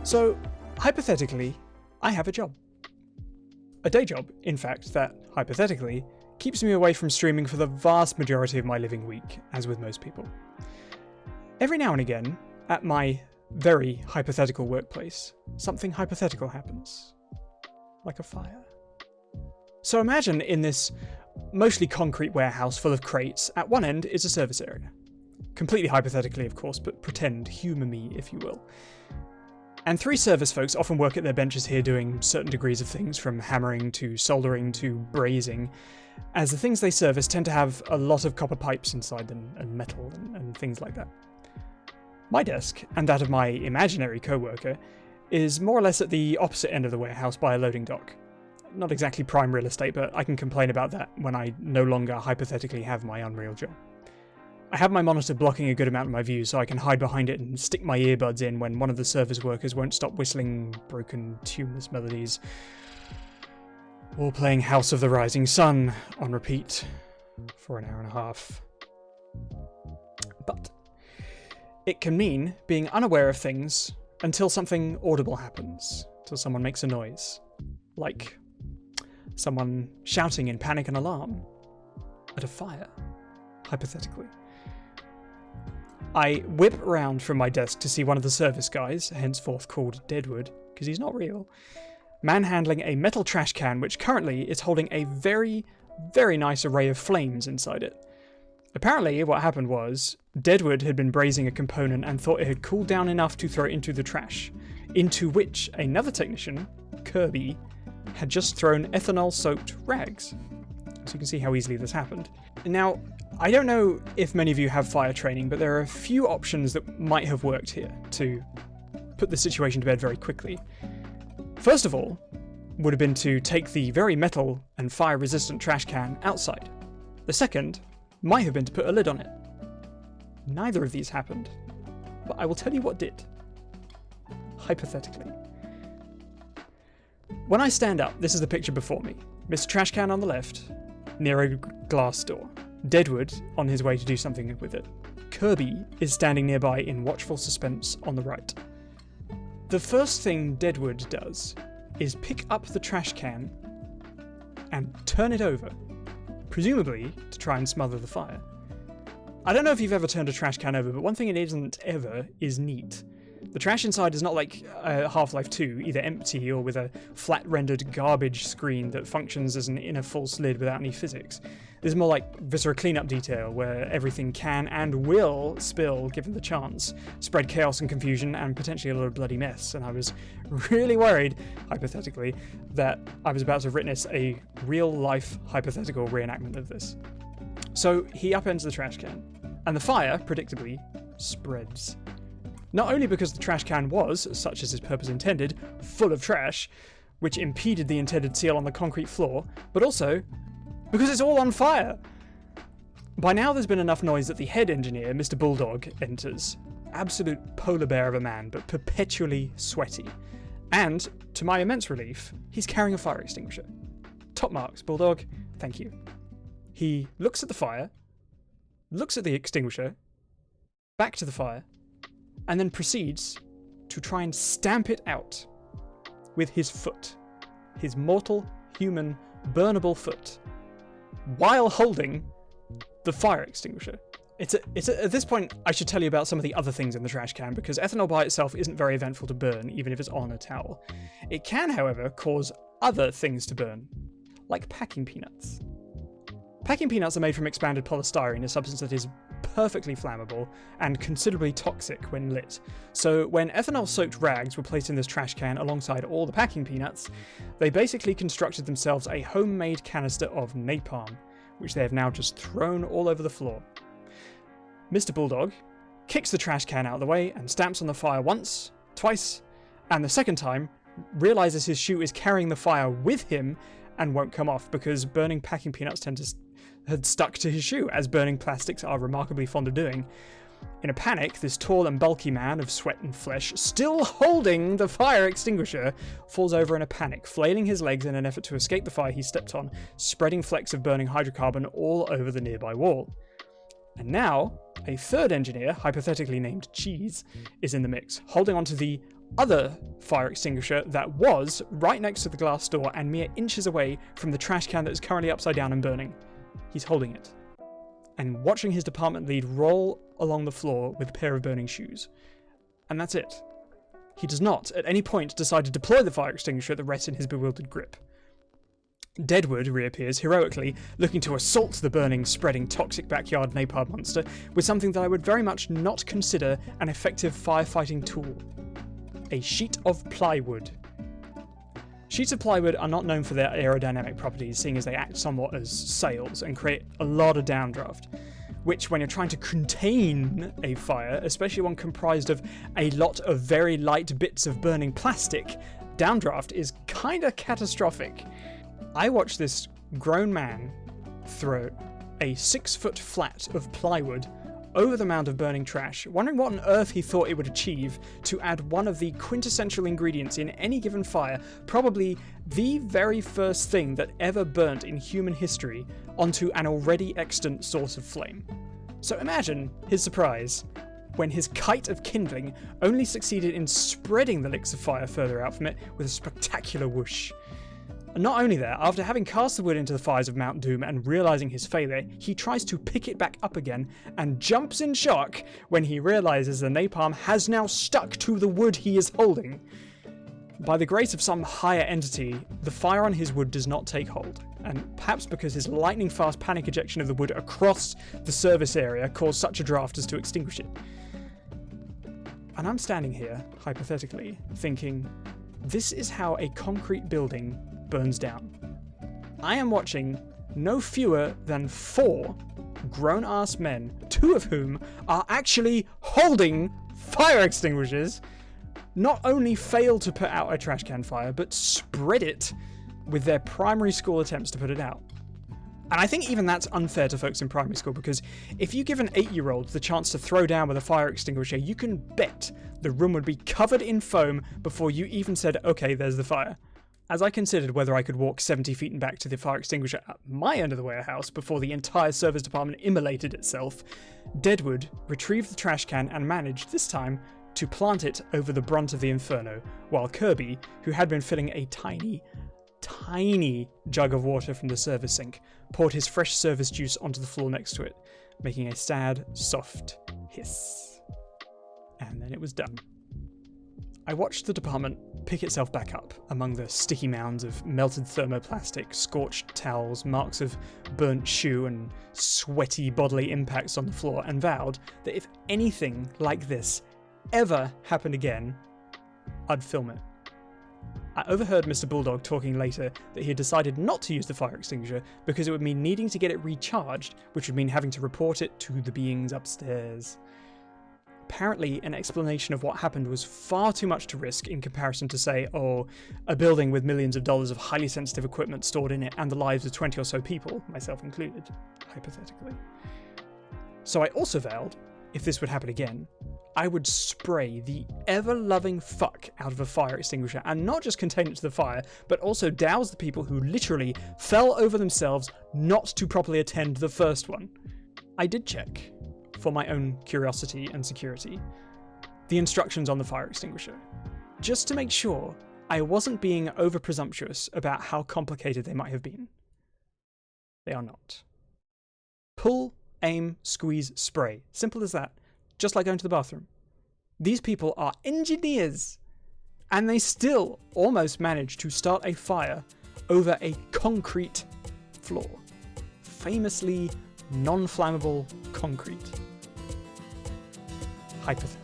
So, hypothetically, I have a job. A day job, in fact, that, hypothetically, keeps me away from streaming for the vast majority of my living week, as with most people. Every now and again, at my very hypothetical workplace, something hypothetical happens. Like a fire. So imagine in this mostly concrete warehouse full of crates, at one end is a service area. Completely hypothetically, of course, but pretend, humour me, if you will. And 3 service folks often work at their benches here doing certain degrees of things, from hammering to soldering to brazing, as the things they service tend to have a lot of copper pipes inside them, and metal, and things like that. My desk, and that of my imaginary co-worker, is more or less at the opposite end of the warehouse by a loading dock. Not exactly prime real estate, but I can complain about that when I no longer hypothetically have my unreal job. I have my monitor blocking a good amount of my view, so I can hide behind it and stick my earbuds in when one of the service workers won't stop whistling broken, tuneless melodies, or playing House of the Rising Sun on repeat for an hour and a half. But it can mean being unaware of things until something audible happens, till someone makes a noise, like someone shouting in panic and alarm at a fire, hypothetically. I whip around from my desk to see one of the service guys, henceforth called Deadwood, because he's not real, manhandling a metal trash can which currently is holding a very, very nice array of flames inside it. Apparently, what happened was, Deadwood had been brazing a component and thought it had cooled down enough to throw it into the trash, into which another technician, Kirby, had just thrown ethanol-soaked rags. So you can see how easily this happened. Now, I don't know if many of you have fire training, but there are a few options that might have worked here to put the situation to bed very quickly. First of all, would have been to take the very metal and fire-resistant trash can outside. The second might have been to put a lid on it. Neither of these happened, but I will tell you what did. Hypothetically. When I stand up, this is the picture before me. Mr. Trash Can on the left, near a glass door. Deadwood on his way to do something with it. Kirby is standing nearby in watchful suspense on the right. The first thing Deadwood does is pick up the trash can and turn it over, presumably to try and smother the fire. I don't know if you've ever turned a trash can over, but one thing it isn't ever is neat. The trash inside is not like Half-Life 2, either empty or with a flat-rendered garbage screen that functions as an inner false lid without any physics. This is more like Viscera cleanup detail, where everything can and will spill given the chance, spread chaos and confusion, and potentially a lot of bloody mess. And I was really worried, hypothetically, that I was about to witness a real-life hypothetical reenactment of this. So he upends the trash can, and the fire, predictably, spreads. Not only because the trash can was, such as its purpose intended, full of trash, which impeded the intended seal on the concrete floor, but also because it's all on fire. By now there's been enough noise that the head engineer, Mr. Bulldog, enters. Absolute polar bear of a man, but perpetually sweaty. And, to my immense relief, he's carrying a fire extinguisher. Top marks, Bulldog. Thank you. He looks at the fire, looks at the extinguisher, back to the fire, and then proceeds to try and stamp it out with his foot. His mortal, human, burnable foot, while holding the fire extinguisher. It's at this point, I should tell you about some of the other things in the trash can, because ethanol by itself isn't very eventful to burn, even if it's on a towel. It can, however, cause other things to burn, like packing peanuts. Packing peanuts are made from expanded polystyrene, a substance that is perfectly flammable and considerably toxic when lit. So when ethanol-soaked rags were placed in this trash can alongside all the packing peanuts, they basically constructed themselves a homemade canister of napalm, which they have now just thrown all over the floor. Mr. Bulldog kicks the trash can out of the way and stamps on the fire once, twice, and the second time realizes his shoe is carrying the fire with him and won't come off because burning packing peanuts had stuck to his shoe, as burning plastics are remarkably fond of doing. In a panic, this tall and bulky man of sweat and flesh, still holding the fire extinguisher, falls over in a panic, flailing his legs in an effort to escape the fire he stepped on, spreading flecks of burning hydrocarbon all over the nearby wall. And now, a third engineer, hypothetically named Cheese, is in the mix, holding onto the other fire extinguisher that was right next to the glass door and mere inches away from the trash can that is currently upside down and burning. He's holding it and watching his department lead roll along the floor with a pair of burning shoes. And that's it. He does not, at any point, decide to deploy the fire extinguisher that rests in his bewildered grip. Deadwood reappears heroically, looking to assault the burning, spreading, toxic backyard napalm monster with something that I would very much not consider an effective firefighting tool. A sheet of plywood. Sheets of plywood are not known for their aerodynamic properties, seeing as they act somewhat as sails and create a lot of downdraft, which, when you're trying to contain a fire, especially one comprised of a lot of very light bits of burning plastic, downdraft is kinda catastrophic. I watched this grown man throw a 6-foot flat of plywood over the mound of burning trash, wondering what on earth he thought it would achieve to add one of the quintessential ingredients in any given fire, probably the very first thing that ever burnt in human history, onto an already extant source of flame. So imagine his surprise when his kite of kindling only succeeded in spreading the licks of fire further out from it with a spectacular whoosh. And not only that, after having cast the wood into the fires of Mount Doom and realising his failure, he tries to pick it back up again and jumps in shock when he realises the napalm has now stuck to the wood he is holding. By the grace of some higher entity, the fire on his wood does not take hold, and perhaps because his lightning-fast panic ejection of the wood across the service area caused such a draft as to extinguish it. And I'm standing here, hypothetically, thinking, this is how a concrete building burns down. I am watching no fewer than 4 grown-ass men, 2 of whom are actually holding fire extinguishers, not only fail to put out a trash can fire, but spread it with their primary school attempts to put it out. And I think even that's unfair to folks in primary school, because if you give an 8-year-old the chance to throw down with a fire extinguisher, you can bet the room would be covered in foam before you even said, okay, there's the fire. As I considered whether I could walk 70 feet and back to the fire extinguisher at my end of the warehouse before the entire service department immolated itself, Deadwood retrieved the trash can and managed, this time, to plant it over the brunt of the inferno, while Kirby, who had been filling a tiny jug of water from the service sink, poured his fresh service juice onto the floor next to it, making a sad, soft hiss. And then it was done. I watched the department pick itself back up among the sticky mounds of melted thermoplastic, scorched towels, marks of burnt shoe, and sweaty bodily impacts on the floor, and vowed that if anything like this ever happened again, I'd film it. I overheard Mr. Bulldog talking later that he had decided not to use the fire extinguisher because it would mean needing to get it recharged, which would mean having to report it to the beings upstairs. Apparently, an explanation of what happened was far too much to risk in comparison to, say, a building with millions of dollars of highly sensitive equipment stored in it and the lives of 20 or so people, myself included, hypothetically. So I also vowed, if this would happen again, I would spray the ever-loving fuck out of a fire extinguisher and not just contain it to the fire, but also douse the people who literally fell over themselves not to properly attend the first one. I did check, for my own curiosity and security, the instructions on the fire extinguisher, just to make sure I wasn't being over-presumptuous about how complicated they might have been. They are not. Pull, aim, squeeze, spray. Simple as that. Just like going to the bathroom. These people are engineers, and they still almost managed to start a fire over a concrete floor. Famously non-flammable concrete. Hypothetical.